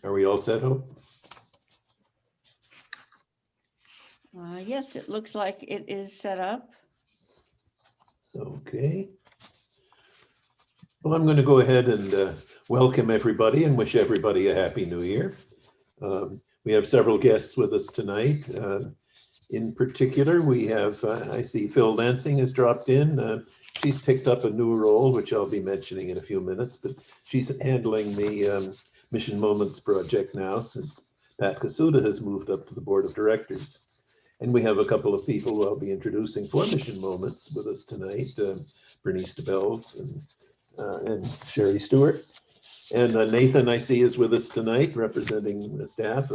Are we all set, Hope? Yes, it looks like it is set up. Okay. Well, I'm going to go ahead and welcome everybody and wish everybody a Happy New Year. We have several guests with us tonight. In particular, we have, I see Phil Lansing has dropped in. She's picked up a new role, which I'll be mentioning in a few minutes, but she's handling the Mission Moments project now since Pat Kasuda has moved up to the board of directors. And we have a couple of people who I'll be introducing for Mission Moments with us tonight, Bernice DeBells and Sherry Stewart. And Nathan, I see, is with us tonight representing the staff.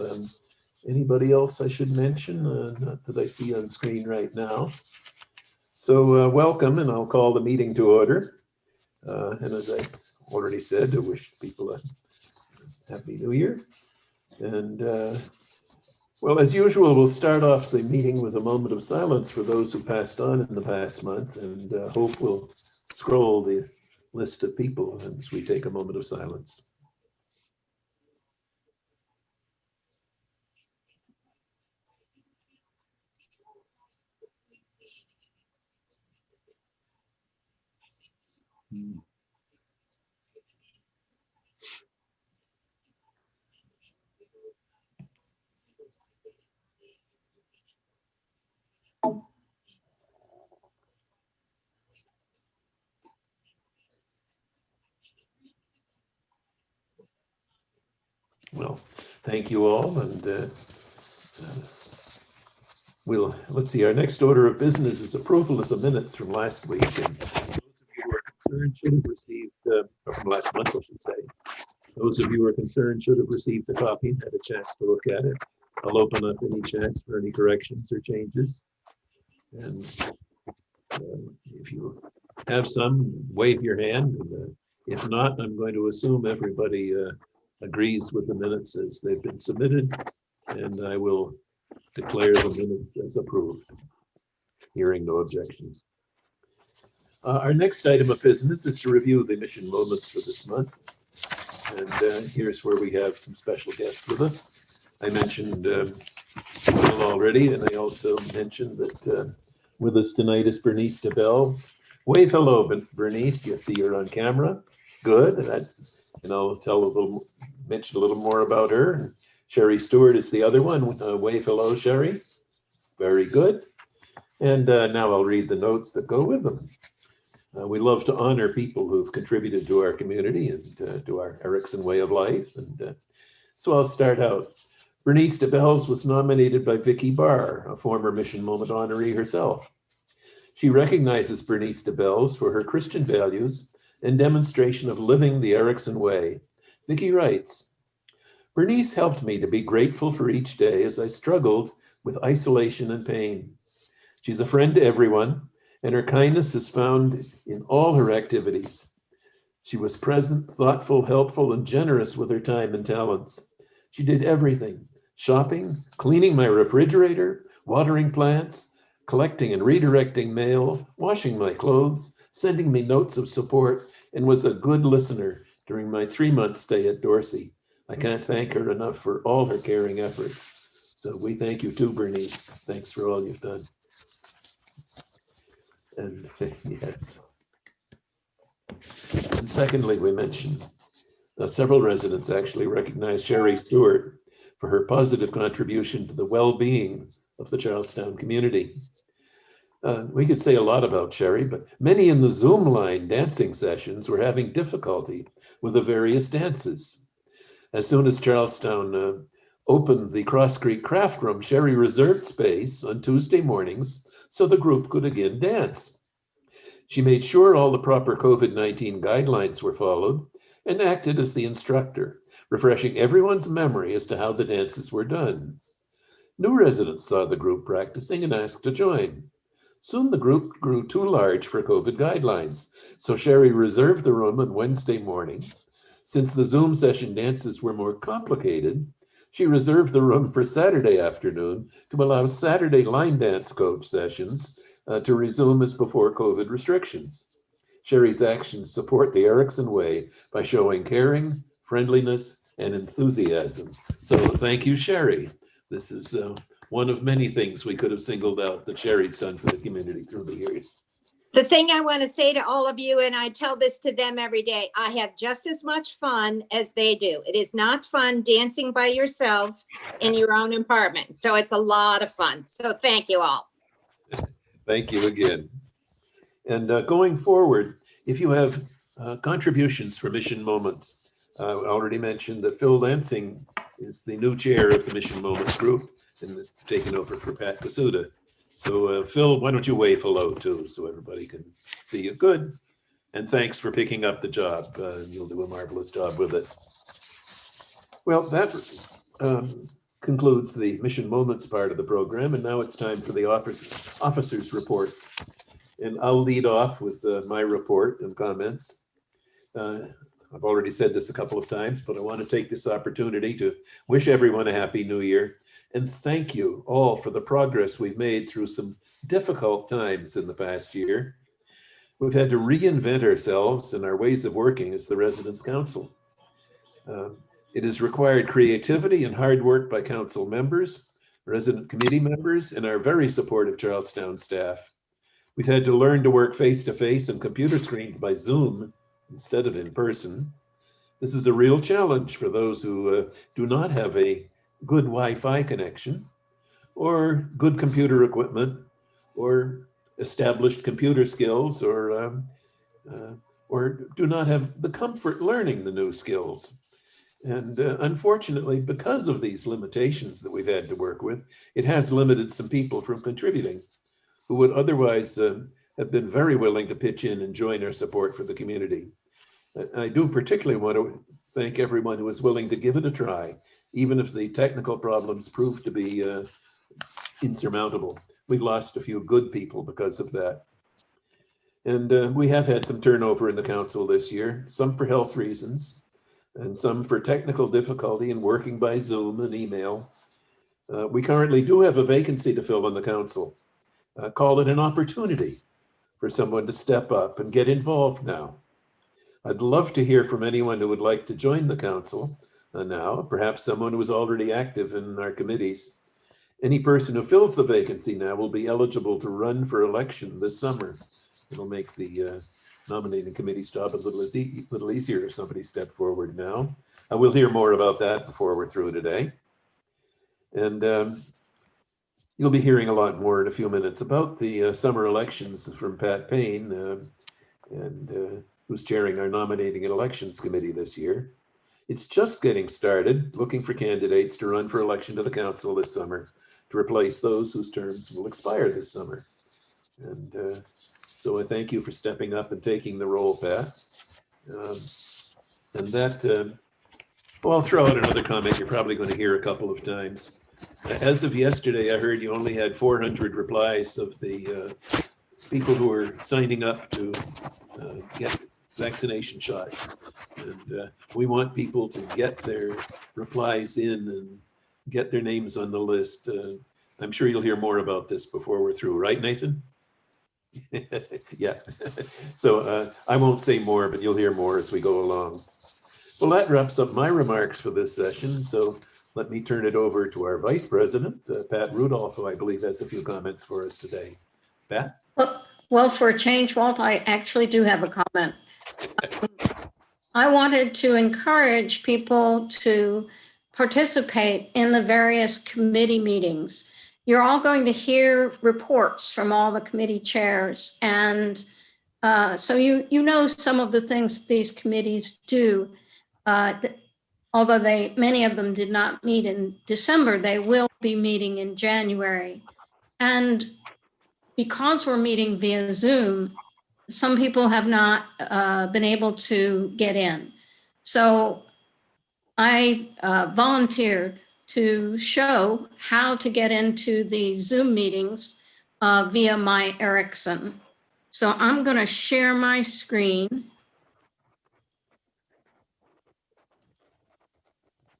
Anybody else I should mention? Not that I see on screen right now. So welcome, and I'll call the meeting to order. And as I already said, I wish people a Happy New Year. And well, as usual, we'll start off the meeting with a moment of silence for those who passed on in the past month, and Hope will scroll the list of people as we take a moment of silence. Well, thank you all, and let's see, our next order of business is approval of the minutes from last week. And those of you who are concerned should have received, or from last month, I should say, those of you who are concerned should have received a copy and had a chance to look at it. I'll open up any chance for any corrections or changes. And if you have some, wave your hand. And, if not, I'm going to assume everybody agrees with the minutes as they've been submitted, and I will declare the minutes as approved, hearing no objections. Our next item of business is to review the Mission Moments for this month. And here's where we have some special guests with us. I mentioned Will already, and I also mentioned that with us tonight is Bernice DeBells. Wave hello, Bernice. You see you're on camera. Good. That's, and I'll mention a little more about her. Sherry Stewart is the other one. Wave hello, Sherry. Very good. And now I'll read the notes that go with them. We love to honor people who've contributed to our community and to our Erickson way of life. And so I'll start out. Bernice DeBells was nominated by Vicki Barr, a former Mission Moment honoree herself. She recognizes Bernice DeBells for her Christian values and demonstration of living the Erickson way. Vicki writes, Bernice helped me to be grateful for each day as I struggled with isolation and pain. She's a friend to everyone, and her kindness is found in all her activities. She was present, thoughtful, helpful, and generous with her time and talents. She did everything: shopping, cleaning my refrigerator, watering plants, collecting and redirecting mail, washing my clothes, sending me notes of support, and was a good listener during my 3-month stay at Dorsey. I can't thank her enough for all her caring efforts. So we thank you too, Bernice. Thanks for all you've done. And yes. And secondly, we mentioned several residents actually recognize Sherry Stewart for her positive contribution to the well-being of the Charlestown community. We could say a lot about Sherry, but many in the Zoom line dancing sessions were having difficulty with the various dances. As soon as Charlestown opened the Cross Creek Craft Room, Sherry reserved space on Tuesday mornings so the group could again dance. She made sure all the proper COVID-19 guidelines were followed and acted as the instructor, refreshing everyone's memory as to how the dances were done. New residents saw the group practicing and asked to join. Soon the group grew too large for COVID guidelines, so Sherry reserved the room on Wednesday morning. Since the Zoom session dances were more complicated, she reserved the room for Saturday afternoon to allow Saturday line dance coach sessions to resume as before COVID restrictions. Sherry's actions support the Erickson way by showing caring, friendliness, and enthusiasm. So thank you, Sherry. This is one of many things we could have singled out that Sherry's done for the community through the years. The thing I want to say to all of you, and I tell this to them every day, I have just as much fun as they do. It is not fun dancing by yourself in your own apartment. So it's a lot of fun. So thank you all. Thank you again. And going forward, if you have contributions for Mission Moments, I already mentioned that Phil Lansing is the new chair of the Mission Moments group and is taking over for Pat Kasuda. So Phil, why don't you wave hello too, so everybody can see you. Good. And thanks for picking up the job. You'll do a marvelous job with it. Well, that concludes the Mission Moments part of the program. And now it's time for the officers' reports. And I'll lead off with my report and comments. I've already said this a couple of times, but I want to take this opportunity to wish everyone a happy new year. And thank you all for the progress we've made through some difficult times in the past year. We've had to reinvent ourselves and our ways of working as the Residents Council. It has required creativity and hard work by council members, resident committee members, and our very supportive Charlestown staff. We've had to learn to work face-to-face and computer screened by Zoom instead of in person. This is a real challenge for those who do not have a good Wi-Fi connection or good computer equipment or established computer skills or do not have the comfort learning the new skills. And unfortunately, because of these limitations that we've had to work with, it has limited some people from contributing who would otherwise have been very willing to pitch in and join our support for the community. I do particularly want to thank everyone who was willing to give it a try, even if the technical problems proved to be insurmountable. We lost a few good people because of that. And we have had some turnover in the council this year, some for health reasons, and some for technical difficulty in working by Zoom and email. We currently do have a vacancy to fill on the council. Call it an opportunity for someone to step up and get involved now. I'd love to hear from anyone who would like to join the council now, perhaps someone who is already active in our committees. Any person who fills the vacancy now will be eligible to run for election this summer. It'll make the nominating committee's job a little easier if somebody stepped forward now. We'll hear more about that before we're through today. And you'll be hearing a lot more in a few minutes about the summer elections from Pat Payne, who's chairing our nominating and elections committee this year. It's just getting started, looking for candidates to run for election to the council this summer to replace those whose terms will expire this summer. And so I thank you for stepping up and taking the role, Pat. I'll throw out another comment you're probably going to hear a couple of times. As of yesterday, I heard you only had 400 replies of the people who are signing up to get vaccination shots. And we want people to get their replies in and get their names on the list. I'm sure you'll hear more about this before we're through, right, Nathan? Yeah. So I won't say more, but you'll hear more as we go along. Well, that wraps up my remarks for this session. So let me turn it over to our Vice President, Pat Rudolph, who I believe has a few comments for us today. Pat? Well, for a change, Walt, I actually do have a comment. I wanted to encourage people to participate in the various committee meetings. You're all going to hear reports from all the committee chairs. And so you know some of the things these committees do. Although many of them did not meet in December, they will be meeting in January. And because we're meeting via Zoom, some people have not been able to get in. So I volunteered to show how to get into the Zoom meetings via my Ericsson. So I'm going to share my screen.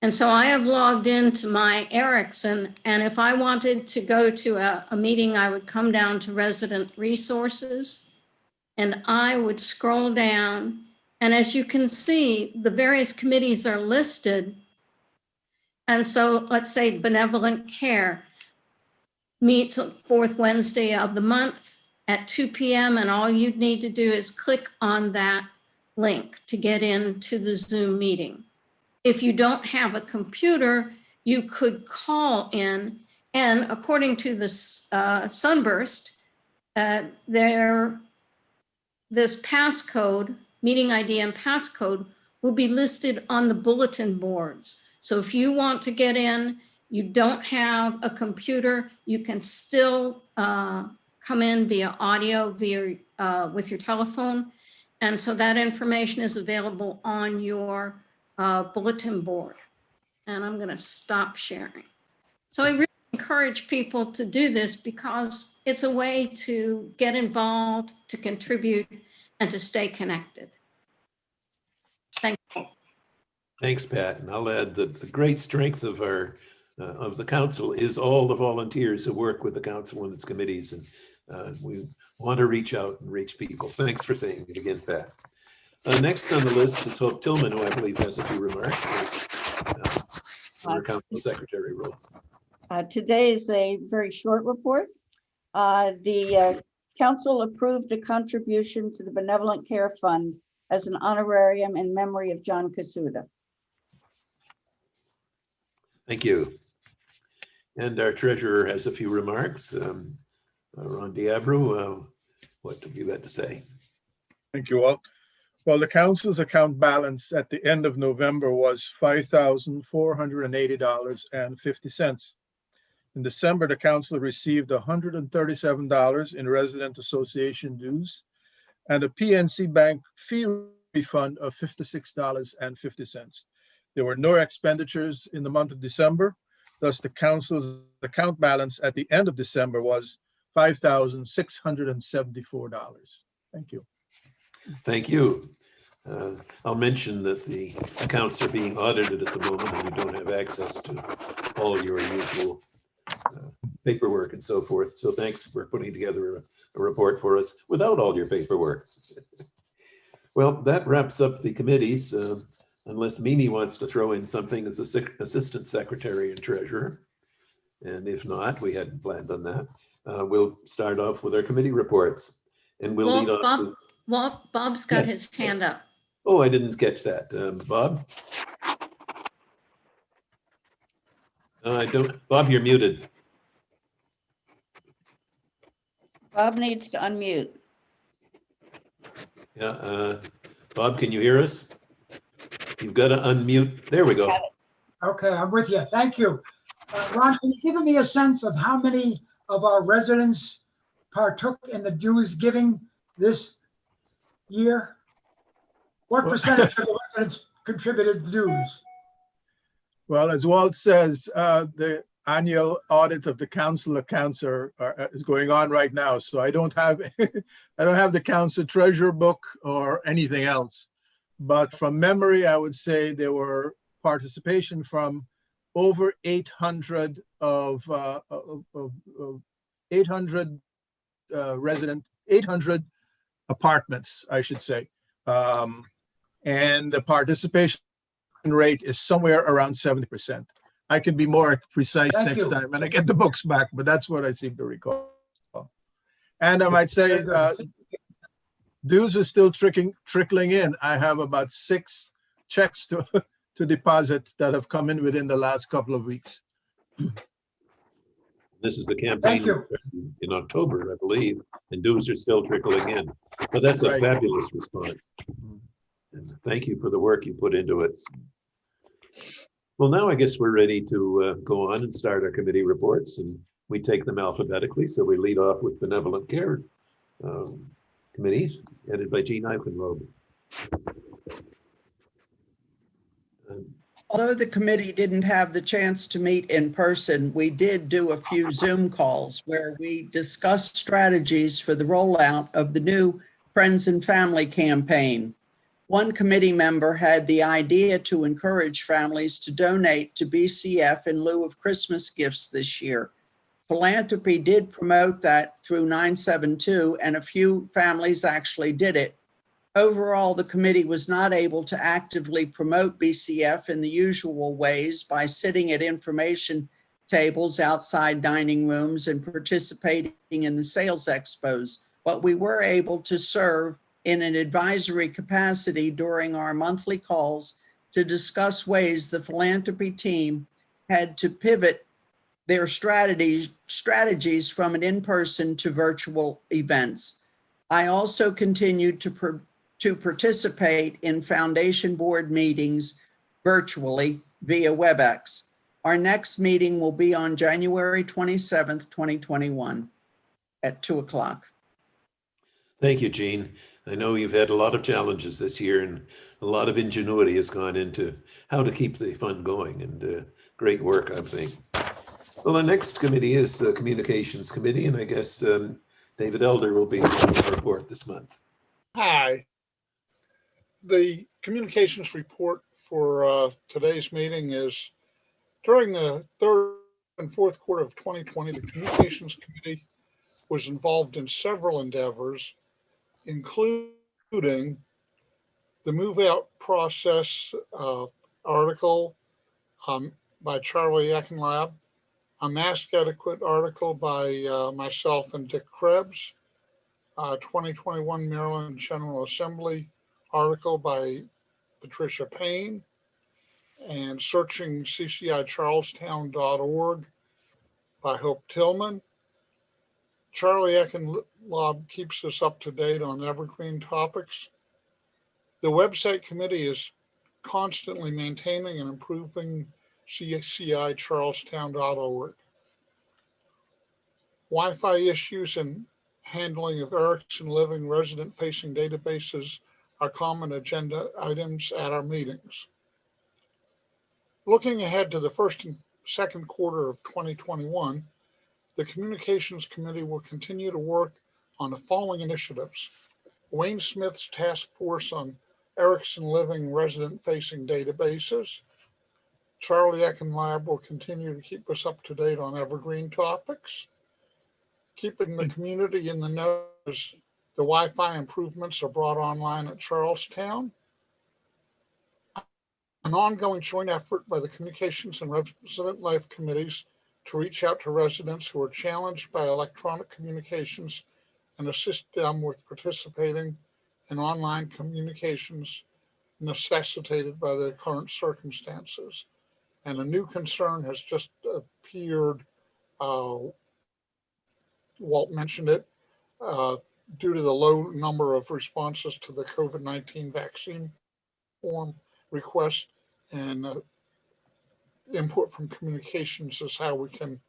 And so I have logged into my Ericsson, and if I wanted to go to a meeting, I would come down to Resident Resources, and I would scroll down. And as you can see, the various committees are listed And so let's say Benevolent Care meets on fourth Wednesday of the month at 2 p.m. and all you'd need to do is click on that link to get into the Zoom meeting. If you don't have a computer, you could call in, and according to this Sunburst, this passcode, meeting ID and passcode, will be listed on the bulletin boards. So if you want to get in, you don't have a computer, you can still come in via audio, with your telephone. And so that information is available on your bulletin board. And I'm going to stop sharing. So I really encourage people to do this because it's a way to get involved, to contribute, and to stay connected. Thank you. Thanks, Pat. And I'll add that the great strength of our of the council is all the volunteers who work with the council and its committees. And we want to reach out and reach people. Thanks for saying it again, Pat. Next on the list is Hope Tillman, who I believe has a few remarks as our council secretary role. Today is a very short report. The council approved a contribution to the Benevolent Care Fund as an honorarium in memory of John Kasuda. Thank you. And our treasurer has a few remarks. Ron Diabro, what have you got to say? Thank you, Walt. Well, the council's account balance at the end of November was $5,480.50. In December, the council received $137 in resident association dues and a PNC Bank fee refund of $56.50. There were no expenditures in the month of December. Thus, the council's account balance at the end of December was $5,674. Thank you. Thank you. I'll mention that the accounts are being audited at the moment and you don't have access to all your usual paperwork and so forth. So thanks for putting together a report for us without all your paperwork. Well, that wraps up the committees, unless Mimi wants to throw in something as assistant secretary and treasurer. And if not, we hadn't planned on that. We'll start off with our committee reports and we'll lead off with... Bob's got his hand up. Oh, I didn't catch that. Bob? I don't. Bob, you're muted. Bob needs to unmute. Yeah, Bob, can you hear us? You've got to unmute. There we go. Okay, I'm with you. Thank you. Ron, can you give me a sense of how many of our residents partook in the dues giving this year? What percentage of the residents contributed to dues? Well, as Walt says, the annual audit of the council accounts is going on right now. So I don't have the council treasurer book or anything else. But from memory, I would say there were participation from over 800 800 apartments, I should say. And the participation rate is somewhere around 70%. I can be more precise next time when I get the books back, but that's what I seem to recall. And I might say dues are still trickling in. I have about 6 checks to deposit that have come in within the last couple of weeks. This is the campaign in October, I believe, and dues are still trickling in. But that's a fabulous response. And thank you for the work you put into it. Well, now I guess we're ready to go on and start our committee reports, and we take them alphabetically. So we lead off with Benevolent Care Committee, headed by Jean Eichenlob. Although the committee didn't have the chance to meet in person, we did do a few Zoom calls where we discussed strategies for the rollout of the new Friends and Family campaign. One committee member had the idea to encourage families to donate to BCF in lieu of Christmas gifts this year. Philanthropy did promote that through 972, and a few families actually did it. Overall, the committee was not able to actively promote BCF in the usual ways by sitting at information tables outside dining rooms and participating in the sales expos, but we were able to serve in an advisory capacity during our monthly calls to discuss ways the philanthropy team had to pivot their strategies from an in-person to virtual events. I also continued to participate in foundation board meetings virtually via WebEx. Our next meeting will be on January 27th, 2021 at 2:00. Thank you, Jean. I know you've had a lot of challenges this year and a lot of ingenuity has gone into how to keep the fund going, and great work, I think. Well, the next committee is the Communications Committee, and I guess David Elder will be on the report this month. Hi. The communications report for today's meeting is during the third and fourth quarter of 2020, the Communications Committee was involved in several endeavors, including the move out process article by Charlie Eckenlab, a mask etiquette article by myself and Dick Krebs, 2021 Maryland General Assembly article by Patricia Payne, and searching CCICharlestown.org by Hope Tillman. Charlie Eckenlob keeps us up to date on evergreen topics. The website committee is constantly maintaining and improving CCICharlestown.org. Wi-Fi issues and handling of Erickson Living resident-facing databases are common agenda items at our meetings. Looking ahead to the first and second quarter of 2021, the Communications Committee will continue to work on the following initiatives. Wayne Smith's task force on Erickson Living resident-facing databases. Charlie Eckenlab will continue to keep us up to date on evergreen topics. Keeping the community in the know as the Wi-Fi improvements are brought online at Charlestown. An ongoing joint effort by the Communications and Resident Life Committees to reach out to residents who are challenged by electronic communications and assist them with participating in online communications necessitated by the current circumstances. And a new concern has just appeared, Walt mentioned it, due to the low number of responses to the COVID-19 vaccine form request, and input from communications is how we can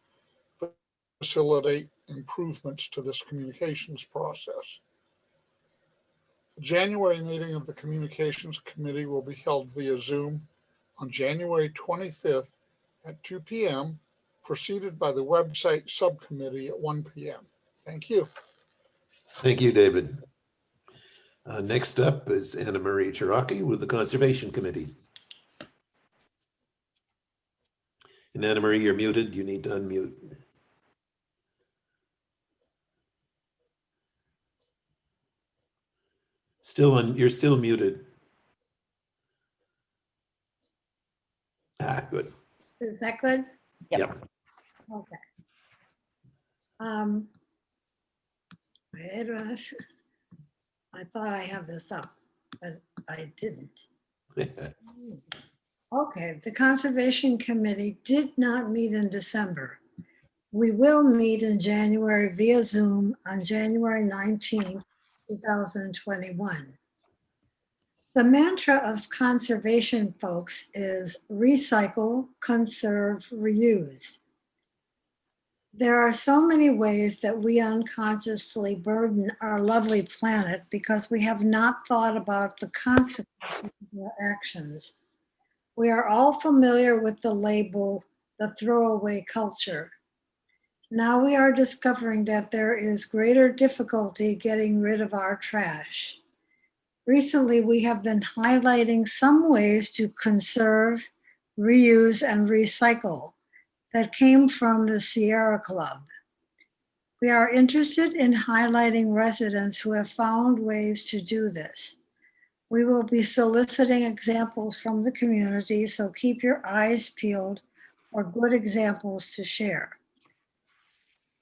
facilitate improvements to this communications process. The January meeting of the Communications Committee will be held via Zoom on January 25th at 2 p.m., preceded by the website subcommittee at 1 p.m. Thank you. Thank you, David. Next up is Anna Marie Cherokee with the Conservation Committee. And Anna Marie, you're muted. You need to unmute. You're still muted. Good. Is that good? Yep. Okay. I thought I had this up, but I didn't. Okay, the Conservation Committee did not meet in December. We will meet in January via Zoom on January 19th, 2021. The mantra of conservation, folks, is recycle, conserve, reuse. There are so many ways that we unconsciously burden our lovely planet because we have not thought about the consequences of our actions. We are all familiar with the label, the throwaway culture. Now we are discovering that there is greater difficulty getting rid of our trash. Recently, we have been highlighting some ways to conserve, reuse, and recycle that came from the Sierra Club. We are interested in highlighting residents who have found ways to do this. We will be soliciting examples from the community, so keep your eyes peeled for good examples to share.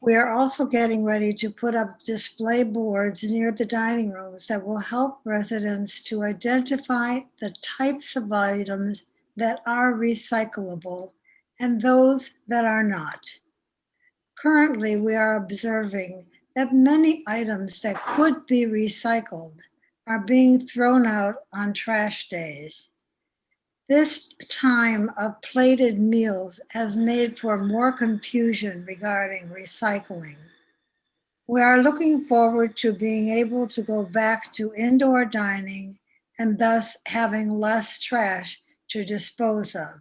We are also getting ready to put up display boards near the dining rooms that will help residents to identify the types of items that are recyclable and those that are not. Currently, we are observing that many items that could be recycled are being thrown out on trash days. This time of plated meals has made for more confusion regarding recycling. We are looking forward to being able to go back to indoor dining and thus having less trash to dispose of.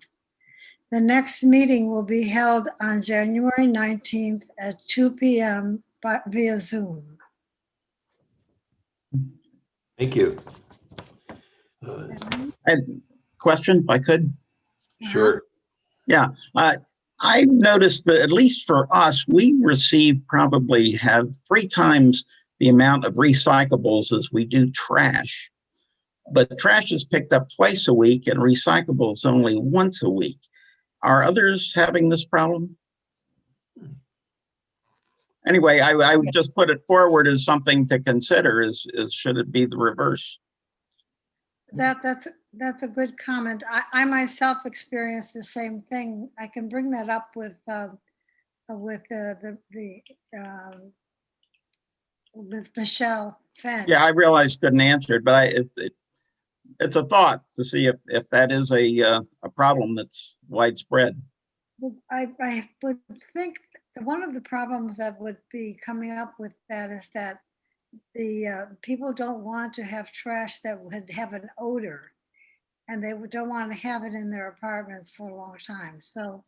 The next meeting will be held on January 19th at 2 p.m. via Zoom. Thank you. Question, if I could. Sure. Yeah, I noticed that at least for us, we probably have 3 times the amount of recyclables as we do trash. But trash is picked up twice a week and recyclables only once a week. Are others having this problem? Anyway, I would just put it forward as something to consider is should it be the reverse? That's a good comment. I myself experienced the same thing. I can bring that up with Michelle Fenn. Yeah, I realized couldn't answer it, but it's a thought to see if that is a problem that's widespread. I would think that one of the problems that would be coming up with that is that the people don't want to have trash that would have an odor, and they don't want to have it in their apartments for a long time. So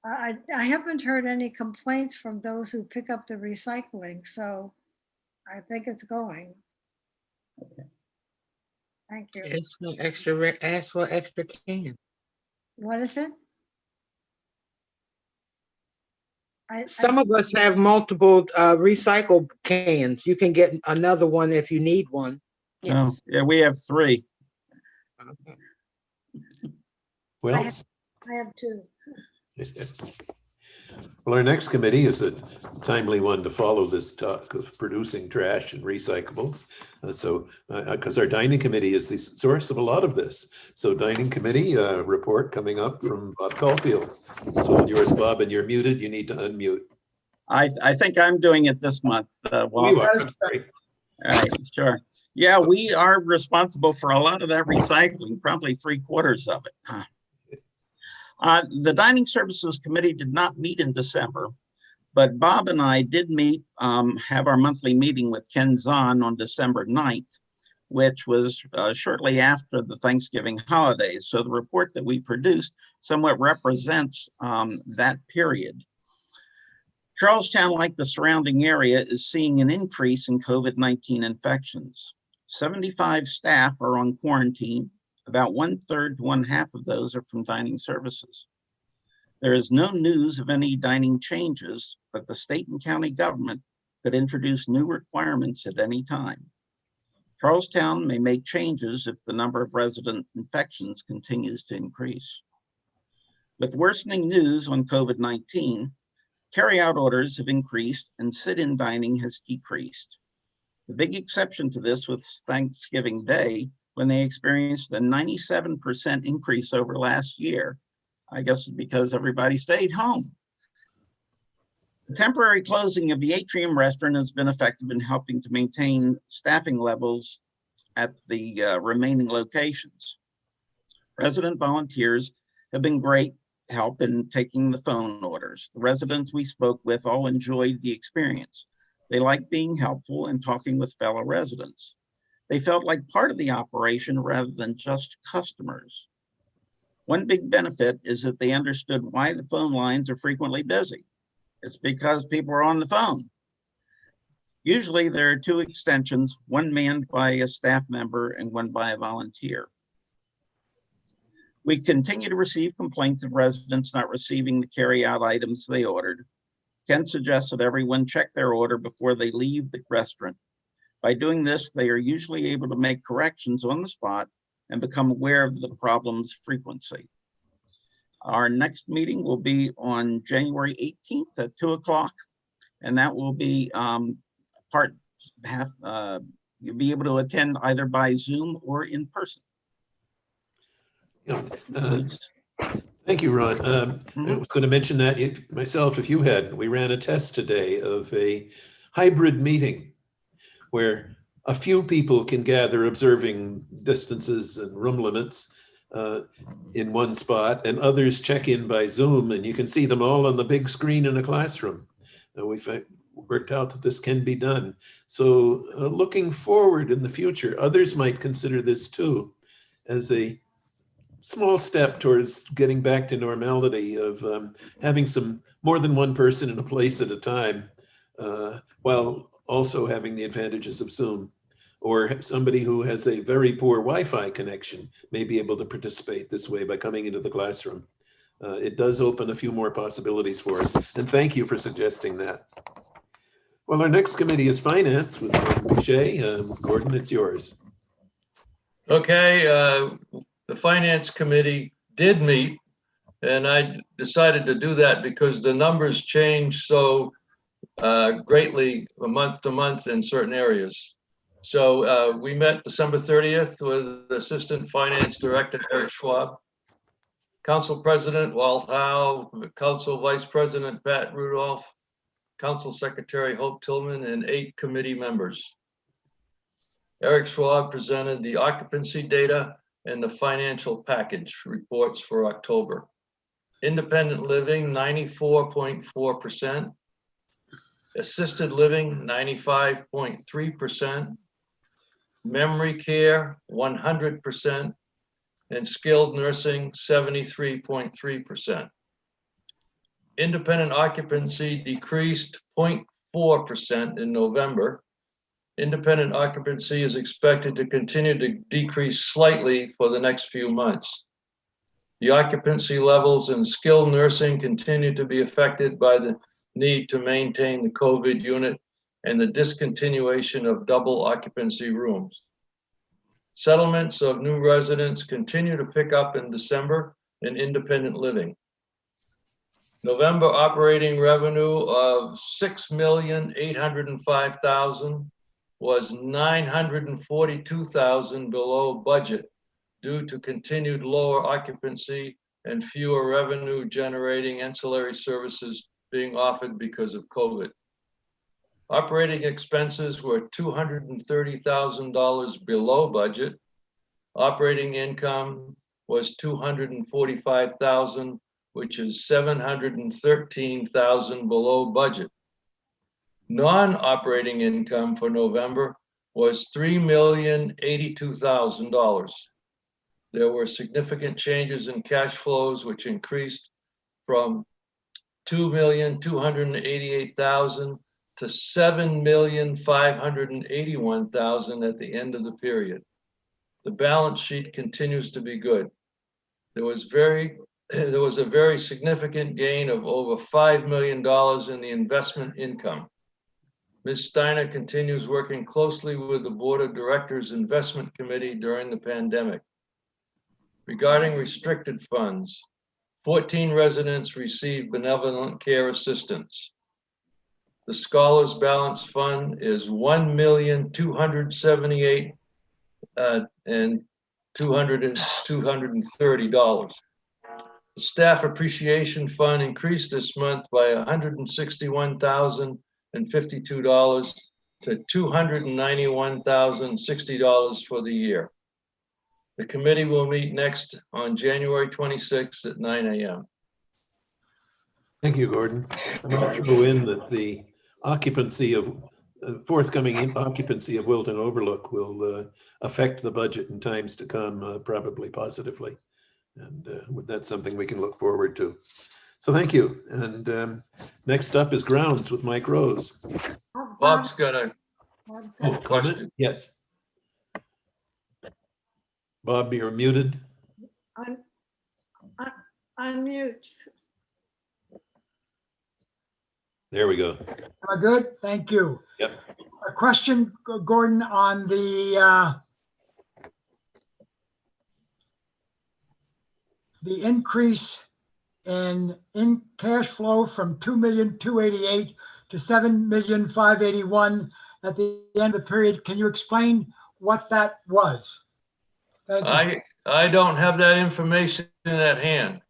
I haven't heard any complaints from those who pick up the recycling, so I think it's going. Okay. Thank you. Ask for extra can. What is it? Some of us have multiple recycle cans. You can get another one if you need one. Oh, yeah, we have 3. Okay. Well, I have 2. well, our next committee is a timely one to follow this talk of producing trash and recyclables. Because our dining committee is the source of a lot of this. So dining committee report coming up from Bob Caulfield. So yours, Bob, and you're muted. You need to unmute. I think I'm doing it this month. Well, You are. I'm sorry. all right, sure. Yeah, we are responsible for a lot of that recycling, probably 3/4 of it. The Dining Services Committee did not meet in December, but Bob and I did meet, have our monthly meeting with Ken Zahn on December 9th, which was shortly after the Thanksgiving holidays. So the report that we produced somewhat represents that period. Charlestown, like the surrounding area, is seeing an increase in COVID-19 infections. 75 staff are on quarantine. About 1/3 to 1/2 of those are from dining services. There is no news of any dining changes, but the state and county government could introduce new requirements at any time. Charlestown may make changes if the number of resident infections continues to increase. With worsening news on COVID-19, carryout orders have increased and sit-in dining has decreased. The big exception to this was Thanksgiving Day, when they experienced a 97% increase over last year. I guess because everybody stayed home. The temporary closing of the Atrium restaurant has been effective in helping to maintain staffing levels at the remaining locations. Resident volunteers have been great help in taking the phone orders. The residents we spoke with all enjoyed the experience. They liked being helpful and talking with fellow residents. They felt like part of the operation rather than just customers. One big benefit is that they understood why the phone lines are frequently busy. It's because people are on the phone. Usually there are 2 extensions, one manned by a staff member and one by a volunteer. We continue to receive complaints of residents not receiving the carry-out items they ordered. Ken suggests that everyone check their order before they leave the restaurant. By doing this, they are usually able to make corrections on the spot and become aware of the problem's frequency. Our next meeting will be on January 18th at 2 o'clock, and that will be you'll be able to attend either by Zoom or in person. Yeah, thank you, Ron. I was going to mention that myself, if you hadn't. We ran a test today of a hybrid meeting where a few people can gather, observing distances and room limits in one spot, and others check in by Zoom, and you can see them all on the big screen in a classroom. We've worked out that this can be done. So looking forward in the future, others might consider this too as a small step towards getting back to normality of having some more than one person in a place at a time, while also having the advantages of Zoom. Or somebody who has a very poor Wi-Fi connection may be able to participate this way by coming into the classroom. It does open a few more possibilities for us. And thank you for suggesting that. Well, our next committee is Finance with Gordon Boucher. Gordon, it's yours. Okay, the Finance Committee did meet, and I decided to do that because the numbers change so greatly month to month in certain areas. So we met December 30th with Assistant Finance Director Eric Schwab, Council President Walt Howe, Council Vice President Pat Rudolph, Council Secretary Hope Tillman, and 8 committee members. Eric Schwab presented the occupancy data and the financial package reports for October. Independent living, 94.4%. Assisted living, 95.3%. Memory care, 100%. And skilled nursing, 73.3%. Independent occupancy decreased 0.4% in November. Independent occupancy is expected to continue to decrease slightly for the next few months. The occupancy levels in skilled nursing continue to be affected by the need to maintain the COVID unit and the discontinuation of double occupancy rooms. Settlements of new residents continue to pick up in December in independent living. November operating revenue of $6,805,000 was $942,000 below budget due to continued lower occupancy and fewer revenue generating ancillary services being offered because of COVID. Operating expenses were $230,000 below budget. Operating income was $245,000, which is $713,000 below budget. Non-operating income for November was $3,082,000. There were significant changes in cash flows, which increased from $2,288,000 to $7,581,000 at the end of the period. The balance sheet continues to be good. There was a very significant gain of over $5 million in the investment income. Ms. Steiner continues working closely with the Board of Directors Investment Committee during the pandemic. Regarding restricted funds, 14 residents received benevolent care assistance. The Scholars Balance Fund is $1,278,230. The Staff Appreciation Fund increased this month by $161,052 to $291,060 for the year. The committee will meet next on January 26th at 9 a.m. Thank you, Gordon. I'm going to throw in that the occupancy of forthcoming occupancy of Wilton Overlook will affect the budget in times to come, probably positively. And that's something we can look forward to. So thank you. And next up is Grounds with Mike Rose. Bob's got a Oh, comment? Yes. Bob, you're muted. Unmute. There we go. Good, thank you. Yep. A question, Gordon, on the increase in cash flow from 2,288,000 to 7,581,000 at the end of the period. Can you explain what that was? Thank you. I don't have that information at hand.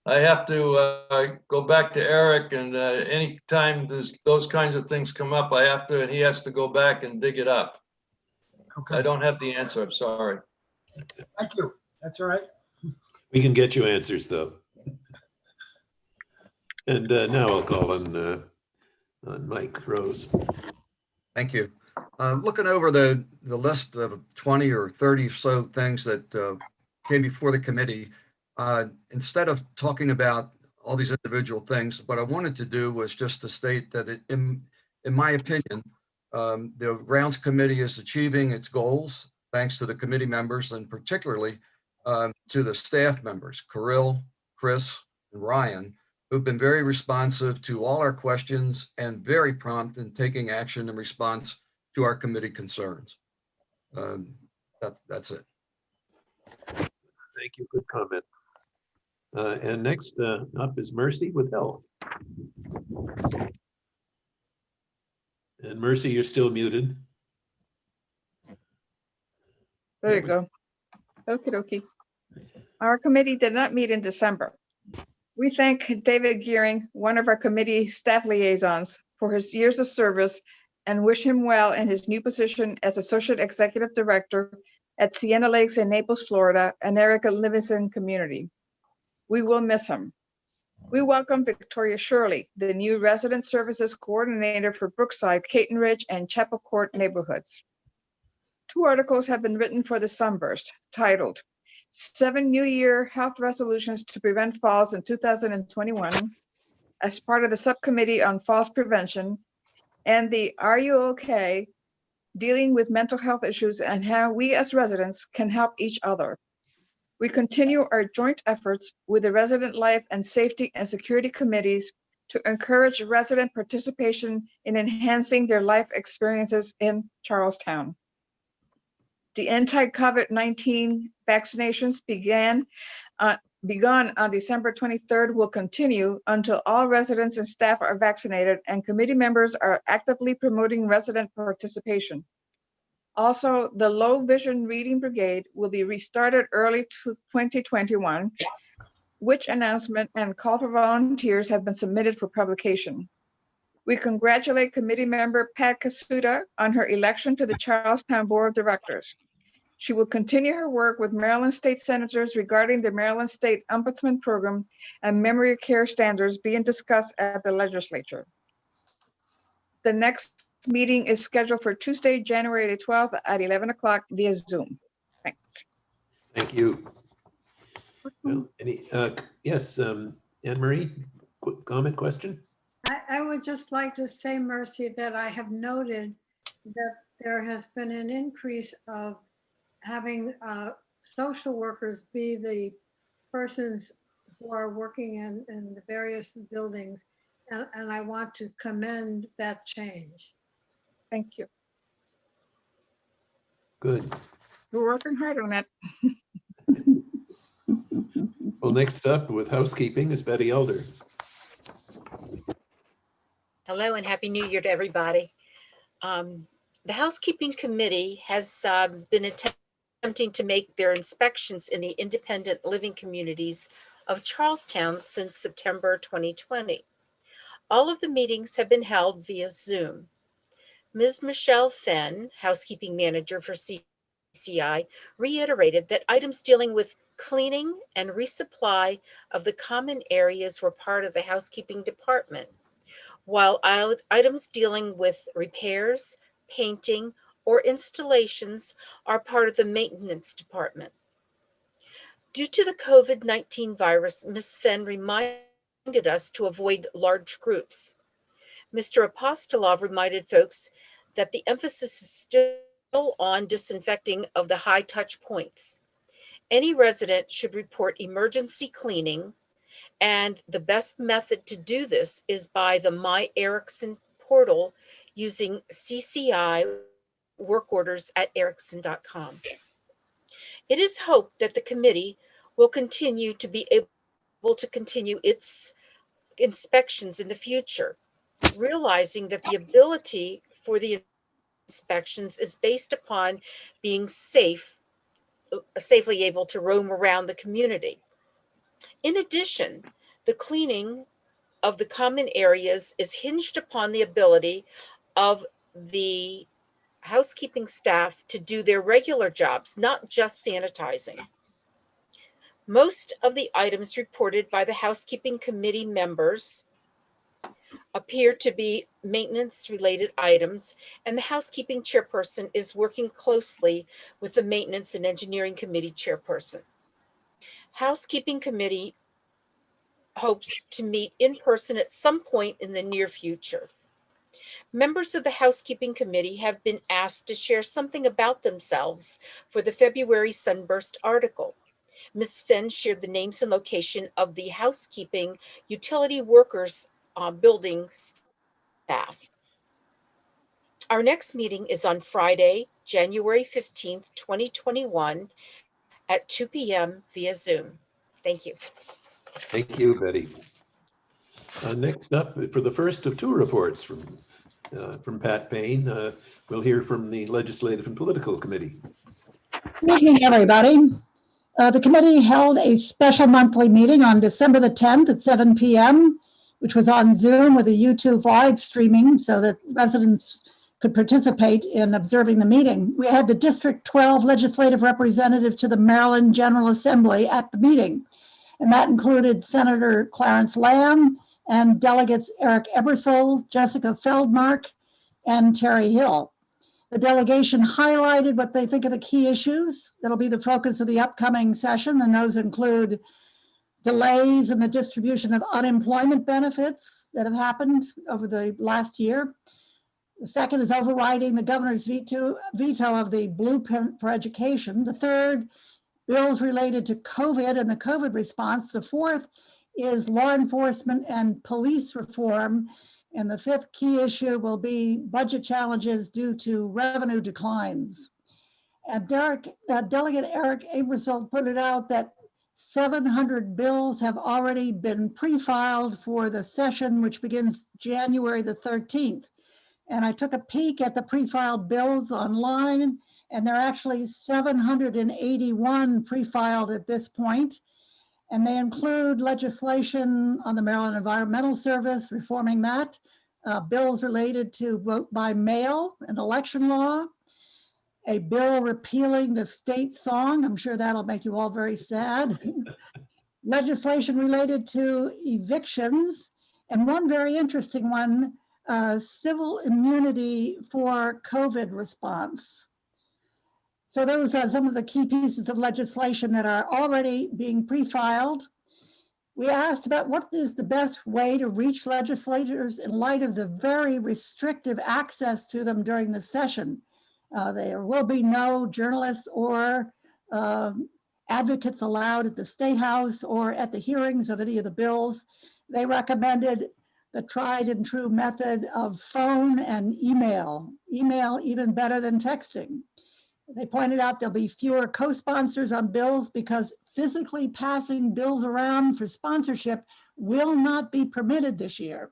I have to go back to Eric, and anytime those kinds of things come up, and he has to go back and dig it up. I Okay, don't have the answer. I'm sorry. thank you. That's all right. We can get you answers, though. And now I'll call on Mike Rose. Thank you. Looking over the list of 20 or 30 or so things that came before the committee, instead of talking about all these individual things, what I wanted to do was just to state that in my opinion, the Grounds Committee is achieving its goals thanks to the committee members, and particularly to the staff members, Kirill, Chris, and Ryan, who've been very responsive to all our questions and very prompt in taking action in response to our committee concerns. That's it. Thank you. Good comment. And next up is Mercy with Health. And Mercy, you're still muted. There you go. Okie dokie. Our committee did not meet in December. We thank David Gearing, one of our committee staff liaisons, for his years of service and wish him well in his new position as Associate Executive Director at Sienna Lakes in Naples, Florida, and Erica Livingston Community. We will miss him. We welcome Victoria Shirley, the new Resident Services Coordinator for Brookside, Caton Ridge, and Chapel Court neighborhoods. 2 articles have been written for the Sunburst, titled 7 New Year Health Resolutions to Prevent Falls in 2021, as part of the Subcommittee on Falls Prevention, and the Are You Okay? Dealing with Mental Health Issues and How We as Residents Can Help Each Other. We continue our joint efforts with the Resident Life and Safety and Security Committees to encourage resident participation in enhancing their life experiences in Charlestown. The anti-COVID-19 vaccinations begun on December 23rd will continue until all residents and staff are vaccinated, and committee members are actively promoting resident participation. Also, the Low Vision Reading Brigade will be restarted early to 2021, which announcement and call for volunteers have been submitted for publication. We congratulate committee member Pat Kasuda on her election to the Charlestown Board of Directors. She will continue her work with Maryland State Senators regarding the Maryland State Ombudsman Program and memory care standards being discussed at the legislature. The next meeting is scheduled for Tuesday, January the 12th at 11 o'clock via Zoom. Thanks. Thank you. Well, yes, Anne Marie, quick comment, question? I would just like to say, Mercy, that I have noted that there has been an increase of having social workers be the persons who are working in the various buildings. And I want to commend that change. Thank you. Good. We're working hard on that. Well, next up with housekeeping is Betty Elder. Hello and Happy New Year to everybody. The Housekeeping Committee has been attempting to make their inspections in the independent living communities of Charlestown since September 2020. All of the meetings have been held via Zoom. Ms. Michelle Fenn, Housekeeping Manager for CCI, reiterated that items dealing with cleaning and resupply of the common areas were part of the housekeeping department, while items dealing with repairs, painting, or installations are part of the maintenance department. Due to the COVID-19 virus, Ms. Fenn reminded us to avoid large groups. Mr. Apostolov reminded folks that the emphasis is still on disinfecting of the high touch points. Any resident should report emergency cleaning, and the best method to do this is by the My Erickson portal using CCI work orders at erickson.com. It is hoped that the committee will continue to be able to continue its inspections in the future, realizing that the ability for the inspections is based upon being safely able to roam around the community. In addition, the cleaning of the common areas is hinged upon the ability of the housekeeping staff to do their regular jobs, not just sanitizing. Most of the items reported by the housekeeping committee members appear to be maintenance-related items, and the housekeeping chairperson is working closely with the maintenance and engineering committee chairperson. Housekeeping committee hopes to meet in person at some point in the near future. Members of the housekeeping committee have been asked to share something about themselves for the February Sunburst article. Ms. Fenn shared the names and location of the housekeeping utility workers building staff. Our next meeting is on Friday, January 15th, 2021 at 2 p.m. via Zoom. Thank you. Thank you, Betty. Next up, for the first of two reports from Pat Payne, we'll hear from the Legislative and Political Committee. Good evening, everybody. The committee held a special monthly meeting on December the 10th at 7 p.m., which was on Zoom with a YouTube live streaming so that residents could participate in observing the meeting. We had the District 12 legislative representative to the Maryland General Assembly at the meeting, and that included Senator Clarence Lamb and delegates Eric Ebersole, Jessica Feldmark, and Terry Hill. The delegation highlighted what they think are the key issues that'll be the focus of the upcoming session, and those include delays in the distribution of unemployment benefits that have happened over the last year. The second is overriding the governor's veto of the blueprint for education. The third, bills related to COVID and the COVID response. The fourth is law enforcement and police reform. And the fifth key issue will be budget challenges due to revenue declines. And Delegate Eric Ebersole pointed out that 700 bills have already been pre-filed for the session, which begins January the 13th. And I took a peek at the pre-filed bills online, and there are actually 781 pre-filed at this point. And they include legislation on the Maryland Environmental Service, reforming that, bills related to vote by mail and election law, a bill repealing the state song. I'm sure that'll make you all very sad. Legislation related to evictions, and one very interesting one, civil immunity for COVID response. So those are some of the key pieces of legislation that are already being pre-filed. We asked about what is the best way to reach legislators in light of the very restrictive access to them during the session. There will be no journalists or advocates allowed at the State House or at the hearings of any of the bills. They recommended the tried and true method of phone and email even better than texting. They pointed out there'll be fewer co-sponsors on bills because physically passing bills around for sponsorship will not be permitted this year.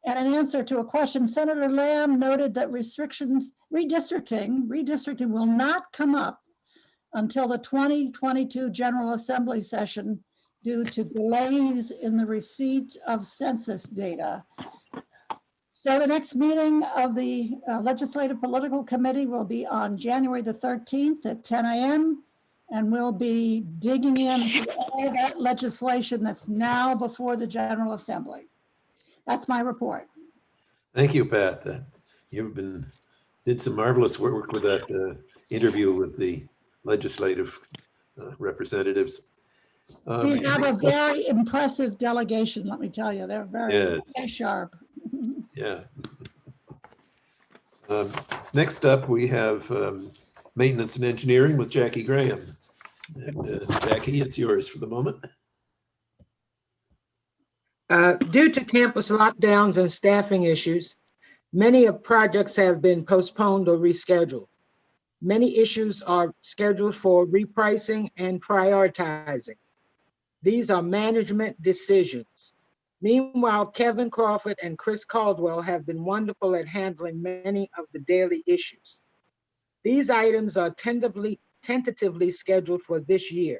And in answer to a question, Senator Lamb noted that redistricting will not come up until the 2022 General Assembly session due to delays in the receipt of census data. So the next meeting of the Legislative Political Committee will be on January the 13th at 10 a.m. And we'll be digging into all that legislation that's now before the General Assembly. That's my report. Thank you, Pat. You did some marvelous work with that interview with the legislative representatives. We have a very impressive delegation, let me tell you. They're very sharp. Yeah. Next up, we have maintenance and engineering with Jackie Graham. And, Jackie, it's yours for the moment. Due to campus lockdowns and staffing issues, Many of projects have been postponed or rescheduled. Many issues are scheduled for repricing and prioritizing. These are management decisions. Meanwhile, Kevin Crawford and Chris Caldwell have been wonderful at handling many of the daily issues. These items are tentatively scheduled for this year.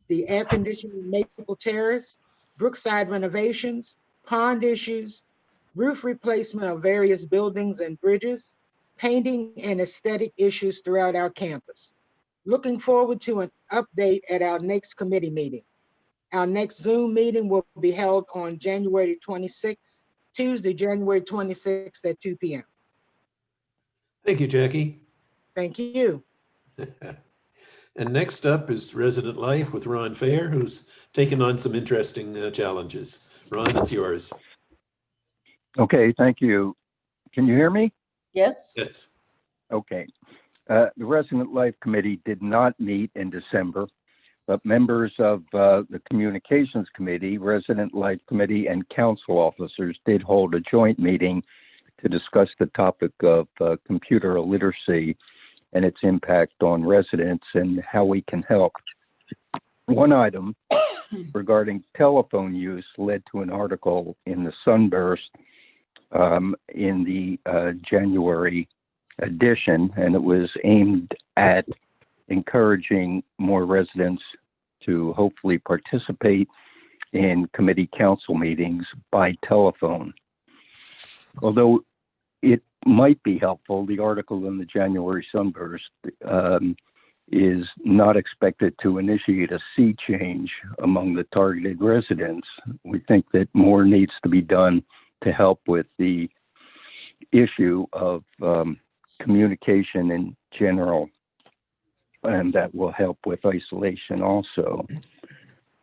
The air conditioning in Maple Terrace, Brookside renovations, pond issues, roof replacement of various buildings and bridges, painting and aesthetic issues throughout our campus. Looking forward to an update at our next committee meeting. Our next Zoom meeting will be held on January 26th, Tuesday, January 26th at 2 p.m. Thank you, Jackie. Thank you. And next up is Resident Life with Ron Fair, who's taken on some interesting challenges. Ron, it's yours. Okay, thank you. Can you hear me? Yes. Yes. Okay. The Resident Life Committee did not meet in December, but members of the Communications Committee, Resident Life Committee, and council officers did hold a joint meeting to discuss the topic of computer illiteracy and its impact on residents and how we can help. One item regarding telephone use led to an article in the Sunburst in the January edition, and it was aimed at encouraging more residents to hopefully participate in committee council meetings by telephone. Although it might be helpful, the article in the January Sunburst is not expected to initiate a sea change among the targeted residents. We think that more needs to be done to help with the issue of communication in general, and that will help with isolation also.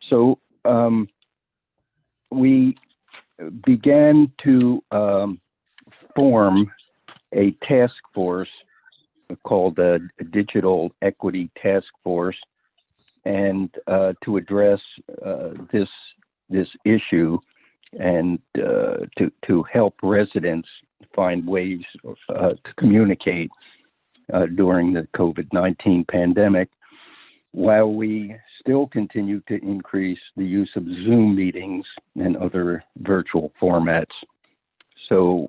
So we began to form a task force called a Digital Equity Task Force, and to address this issue and to help residents find ways to communicate during the COVID-19 pandemic, while we still continue to increase the use of Zoom meetings and other virtual formats. So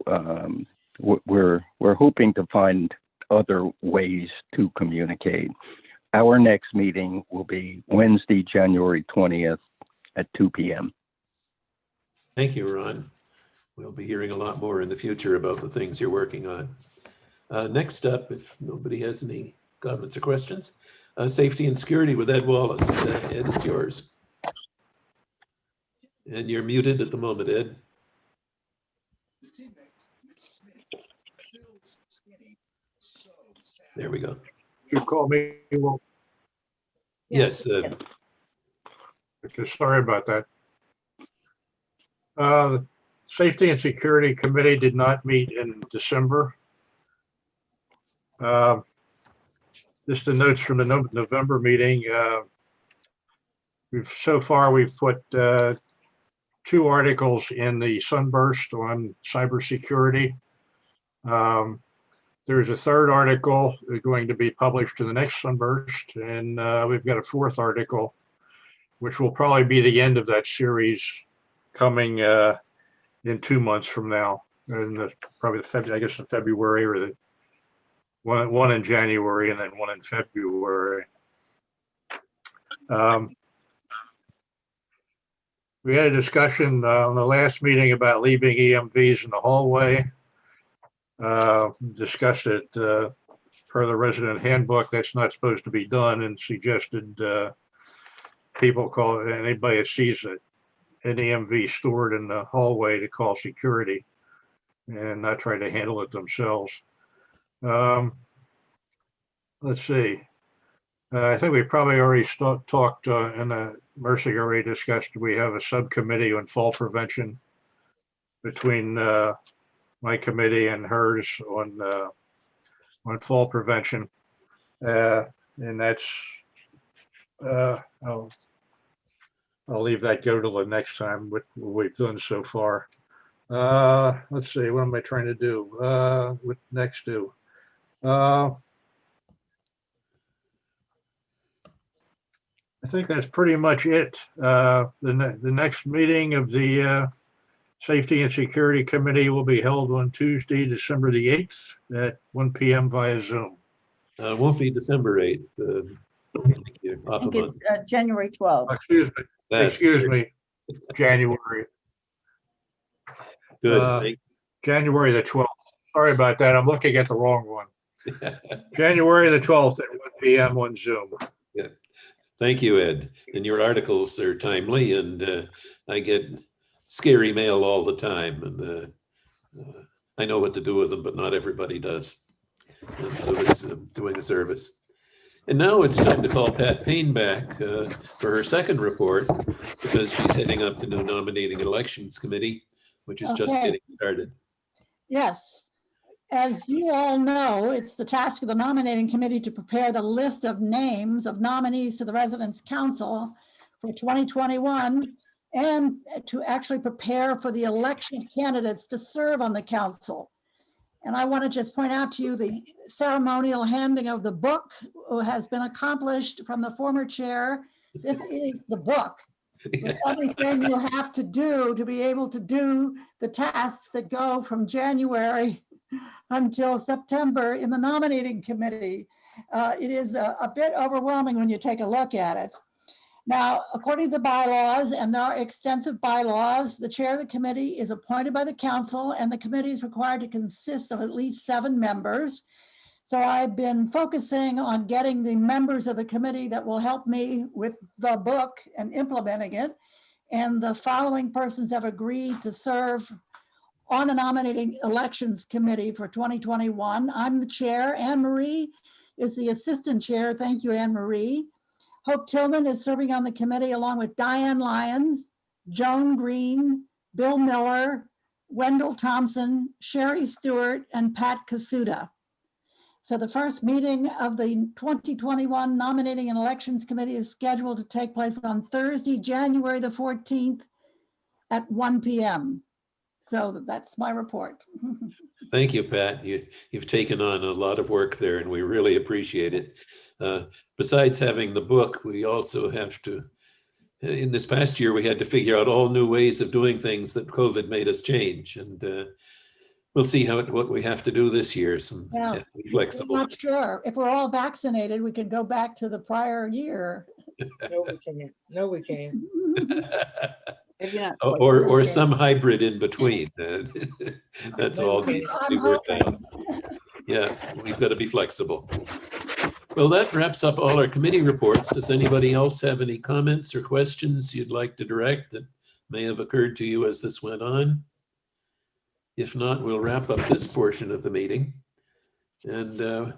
we're hoping to find other ways to communicate. Our next meeting will be Wednesday, January 20th at 2 p.m. Thank you, Ron. We'll be hearing a lot more in the future about the things you're working on. Next up, if nobody has any comments or questions, Safety and Security with Ed Wallace. Ed, it's yours. And you're muted at the moment, Ed. There we go. You call me, well, Yes. okay, sorry about that. Safety and Security Committee did not meet in December. Just the notes from the November meeting. So far we've put 2 articles in the Sunburst on cybersecurity. There's a 3rd article going to be published in the next Sunburst, and we've got a 4th article, which will probably be the end of that series, coming in 2 months from now, and probably I guess in February, or the one in January and then one in February. We had a discussion on the last meeting about leaving EMVs in the hallway. Discussed it per the resident handbook. That's not supposed to be done, and suggested people call anybody that sees an EMV stored in the hallway to call security and not try to handle it themselves. Let's see. I think we probably already talked and Mercy already discussed. We have a subcommittee on fall prevention between my committee and hers on fall prevention, and that's I'll leave that go till the next time. What we've done so far. Let's see, what am I trying to do? What next do? I think that's pretty much it. The next meeting of the Safety and Security Committee will be held on Tuesday, December the 8th at 1 p.m. via Zoom. It won't be December 8th. I Off a think month. it's January 12th. Excuse me, January. Good. January the 12th. Sorry about that. I'm looking at the wrong one. January the 12th at 1 p.m. on Zoom. Yeah. Thank you, Ed. And your articles are timely, and I get scary mail all the time, and I know what to do with them, but not everybody does. And so it's doing a service. And now it's time to call Pat Payne back for her second report, because she's heading up the new Nominating Elections Committee, which is just getting started. Yes. As you all know, it's the task of the nominating committee to prepare the list of names of nominees to the Residents Council for 2021 and to actually prepare for the election of candidates to serve on the council. And I want to just point out to you the ceremonial handing of the book has been accomplished from the former chair. This is the book. With everything you have to do to be able to do the tasks that go from January until September in the nominating committee. It is a bit overwhelming when you take a look at it. Now, according to the bylaws, and there are extensive bylaws, the chair of the committee is appointed by the council, and the committee is required to consist of at least 7 members. So I've been focusing on getting the members of the committee that will help me with the book and implementing it. And the following persons have agreed to serve on the Nominating Elections Committee for 2021. I'm the chair. Anne Marie is the assistant chair. Thank you, Anne Marie. Hope Tillman is serving on the committee along with Diane Lyons, Joan Green, Bill Miller, Wendell Thompson, Sherry Stewart, and Pat Kasuda. So the first meeting of the 2021 Nominating and Elections Committee is scheduled to take place on Thursday, January the 14th at 1 p.m. So that's my report. Thank you, Pat. You've taken on a lot of work there, and we really appreciate it. Besides having the book, we also have to, in this past year, we had to figure out all new ways of doing things that COVID made us change. And we'll see what we have to do this year. Be flexible. I'm not sure. If we're all vaccinated, we can go back to the prior year. No, we can't. No, we can't. Or some hybrid in between. That's all needs to be worked out. Yeah, we've got to be flexible. Well, that wraps up all our committee reports. Does anybody else have any comments or questions you'd like to direct that may have occurred to you as this went on? If not, we'll wrap up this portion of the meeting. And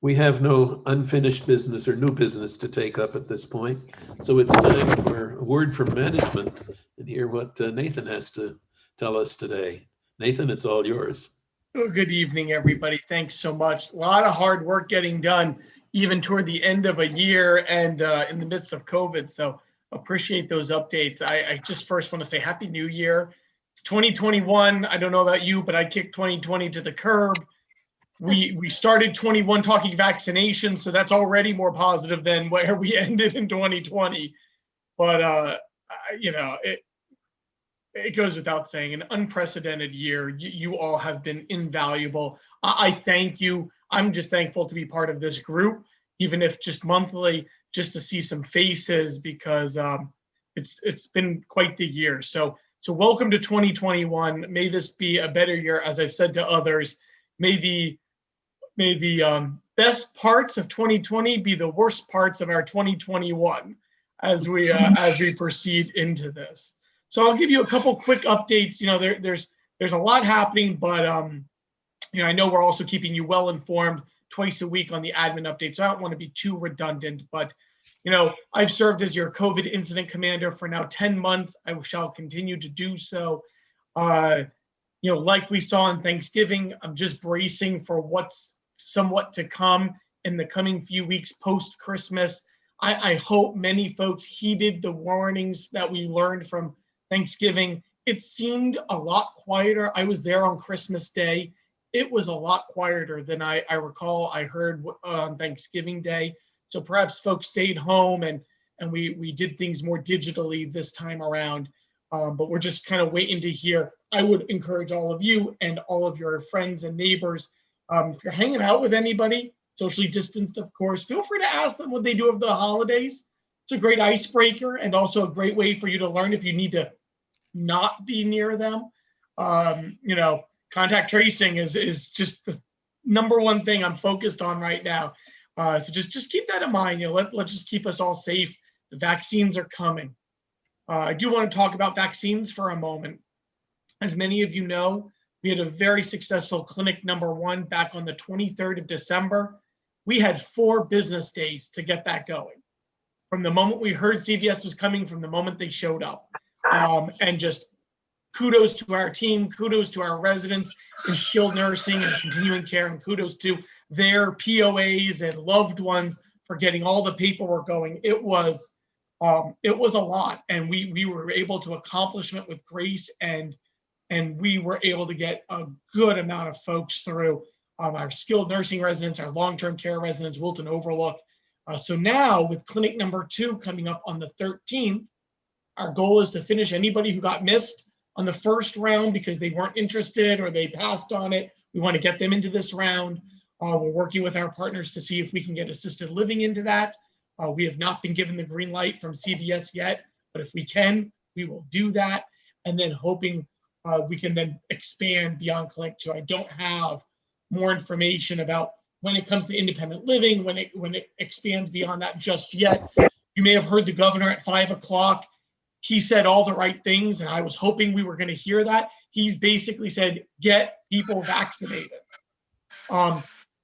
we have no unfinished business or new business to take up at this point. So it's time for a word from management and hear what Nathan has to tell us today. Nathan, it's all yours. Well, good evening, everybody. Thanks so much. A lot of hard work getting done, even toward the end of a year and in the midst of COVID. So appreciate those updates. I just first want to say Happy New Year. It's 2021. I don't know about you, but I kicked 2020 to the curb. We started 21 talking vaccinations, so that's already more positive than where we ended in 2020. But it goes without saying, an unprecedented year. You all have been invaluable. I thank you. I'm just thankful to be part of this group, even if just monthly, just to see some faces, because it's been quite the year. So welcome to 2021. May this be a better year, as I've said to others. May the best parts of 2020 be the worst parts of our 2021 as we proceed into this. So I'll give you a couple quick updates. There's a lot happening, but I know we're also keeping you well informed twice a week on the admin update. So I don't want to be too redundant, but I've served as your COVID incident commander for now 10 months. I shall continue to do so. Like we saw on Thanksgiving, I'm just bracing for what's somewhat to come in the coming few weeks post-Christmas. I hope many folks heeded the warnings that we learned from Thanksgiving it seemed a lot quieter. I was there on Christmas Day. It was a lot quieter than I recall I heard on Thanksgiving Day. So perhaps folks stayed home and we did things more digitally this time around. But we're just kind of waiting to hear. I would encourage all of you and all of your friends and neighbors, if you're hanging out with anybody, socially distanced, of course, feel free to ask them what they do over the holidays. It's a great icebreaker and also a great way for you to learn if you need to not be near them. You know, contact tracing is just the #1 thing I'm focused on right now. So just keep that in mind. You know, let's just keep us all safe. The vaccines are coming. I do want to talk about vaccines for a moment. As many of you know, we had a very successful clinic #1 back on the 23rd of December. We had 4 business days to get that going. From the moment we heard CVS was coming, from the moment they showed up. And just kudos to our team, kudos to our residents in skilled nursing and continuing care, and kudos to their POAs and loved ones for getting all the paperwork going. It was a lot, and we were able to accomplish it with grace, and we were able to get a good amount of folks through. Our skilled nursing residents, our long-term care residents, Wilton Overlook. So now with clinic #2 coming up on the 13th, our goal is to finish anybody who got missed on the first round because they weren't interested or they passed on it. We want to get them into this round. We're working with our partners to see if we can get assisted living into that. We have not been given the green light from CVS yet, but if we can, we will do that. And then hoping we can then expand beyond clinic 2. I don't have more information about when it comes to independent living, when it expands beyond that just yet. You may have heard the governor at 5 o'clock. He said all the right things, and I was hoping we were going to hear that. He's basically said, get people vaccinated.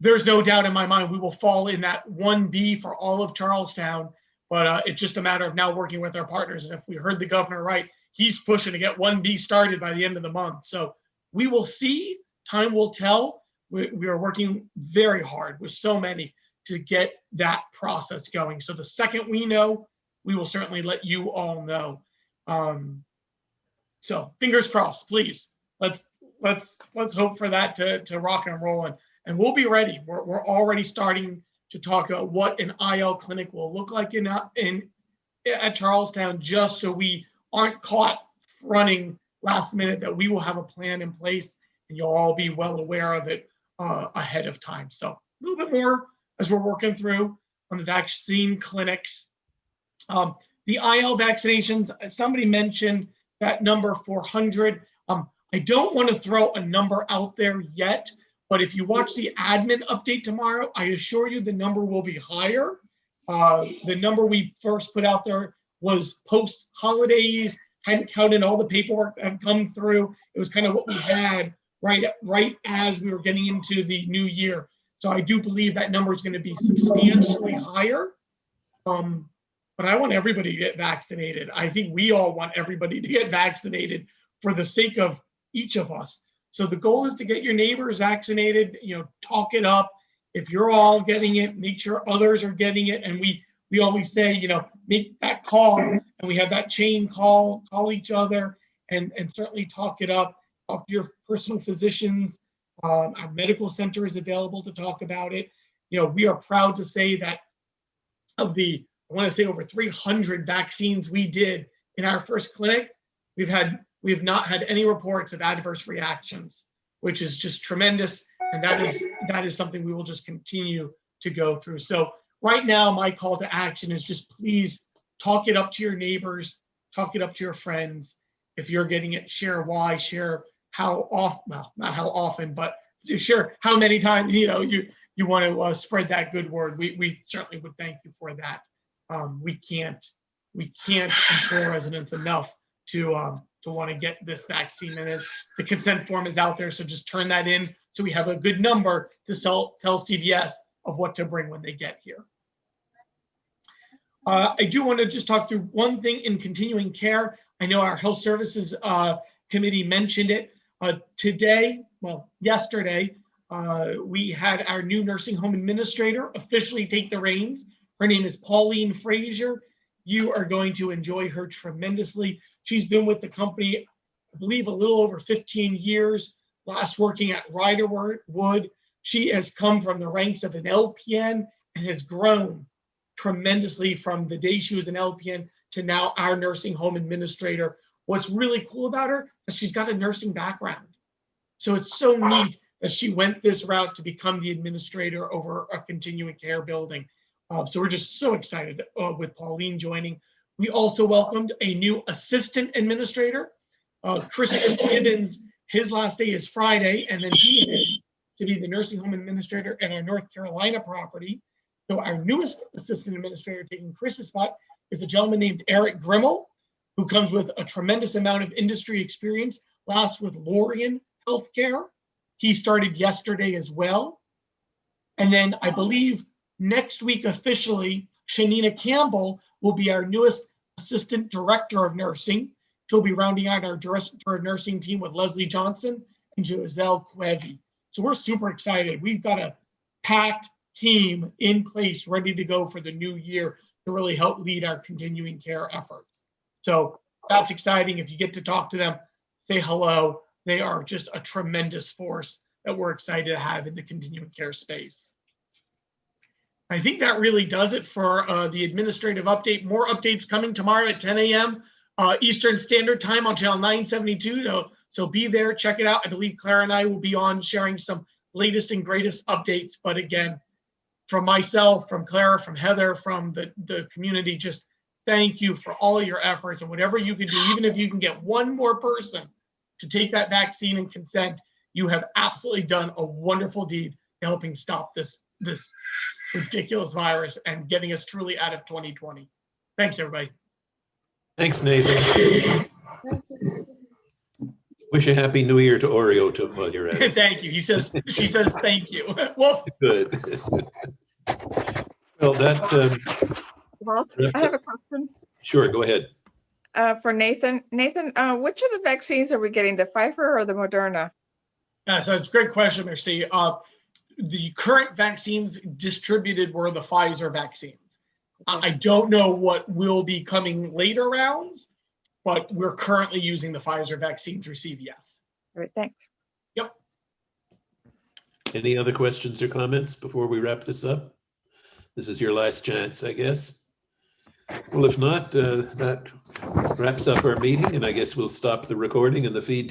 There's no doubt in my mind we will fall in that 1B for all of Charlestown, but it's just a matter of now working with our partners. And if we heard the governor right, he's pushing to get 1B started by the end of the month. So we will see. Time will tell. We are working very hard with so many to get that process going. So the second we know, we will certainly let you all know. So fingers crossed, please. Let's hope for that to rock and roll, and we'll be ready. We're already starting to talk about what an IL clinic will look like at Charlestown, just so we aren't caught running last minute, that we will have a plan in place and you'll all be well aware of it ahead of time. So a little bit more as we're working through on the vaccine clinics. The IL vaccinations, somebody mentioned that number 400. I don't want to throw a number out there yet, but if you watch the admin update tomorrow, I assure you the number will be higher. The number we first put out there was post holidays, hadn't counted all the paperwork that had come through. It was kind of what we had right as we were getting into the new year. So I do believe that number is going to be substantially higher. But I want everybody to get vaccinated. I think we all want everybody to get vaccinated for the sake of each of us. So the goal is to get your neighbors vaccinated, talk it up. If you're all getting it, make sure others are getting it. And we always say, make that call, and we have that chain call each other and certainly talk it up. Talk to your personal physicians. Our medical center is available to talk about it. We are proud to say that of the, I want to say over 300 vaccines we did in our first clinic, we have not had any reports of adverse reactions, which is just tremendous. And that is something we will just continue to go through. So right now, my call to action is just please talk it up to your neighbors, talk it up to your friends. If you're getting it, share why, share how often, well, not how often, but share how many times, you want to spread that good word. We certainly would thank you for that. We can't implore residents enough to want to get this vaccine, and then the consent form is out there. So just turn that in so we have a good number to tell CVS of what to bring when they get here. I do want to just talk through one thing in continuing care. I know our health services committee mentioned it yesterday. We had our new nursing home administrator officially take the reins. Her name is Pauline Frazier. You are going to enjoy her tremendously. She's been with the company I believe, a little over 15 years, last working at Riderwood. She has come from the ranks of an LPN and has grown tremendously from the day she was an LPN to now our nursing home administrator. What's really cool about her is she's got a nursing background. So it's so neat that she went this route to become the administrator over a continuing care building. So we're just so excited with Pauline joining. We also welcomed a new assistant administrator, Chris Gibbons. His last day is Friday, and then he is to be the nursing home administrator at our North Carolina property. So our newest assistant administrator taking Chris's spot is a gentleman named Eric Grimmel, who comes with a tremendous amount of industry experience, last with Lorien Healthcare. He started yesterday as well. And then I believe next week officially, Shanina Campbell will be our newest assistant director of nursing. She'll be rounding out our director of nursing team with Leslie Johnson and Giselle Cuevi. So we're super excited. We've got a packed team in place ready to go for the new year to really help lead our continuing care efforts. So that's exciting. If you get to talk to them, say hello. They are just a tremendous force that we're excited to have in the continuing care space. I think that really does it for the administrative update. More updates coming tomorrow at 10 a.m. Eastern Standard Time on channel 972. So be there, check it out. I believe Claire and I will be on sharing some latest and greatest updates. But again, from myself, from Claire, from Heather, from the community, just thank you for all your efforts and whatever you can do. Even if you can get one more person to take that vaccine and consent, you have absolutely done a wonderful deed helping stop this ridiculous virus and getting us truly out of 2020. Thanks, everybody. Thanks, Nathan. Wish a happy new year to Oreo too while you're at it. Thank you. She says thank you. Well, good. Well, Well, I have a question Sure, go ahead. for Nathan. Nathan, which of the vaccines are we getting, the Pfizer or the Moderna? So it's a great question, Mercy. The current vaccines distributed were the Pfizer vaccines. I don't know what will be coming later rounds, but we're currently using the Pfizer vaccine through CVS. All right, thanks. Yep. Any other questions or comments before we wrap this up? This is your last chance, I guess. Well, if not, that wraps up our meeting, and I guess we'll stop the recording and the feed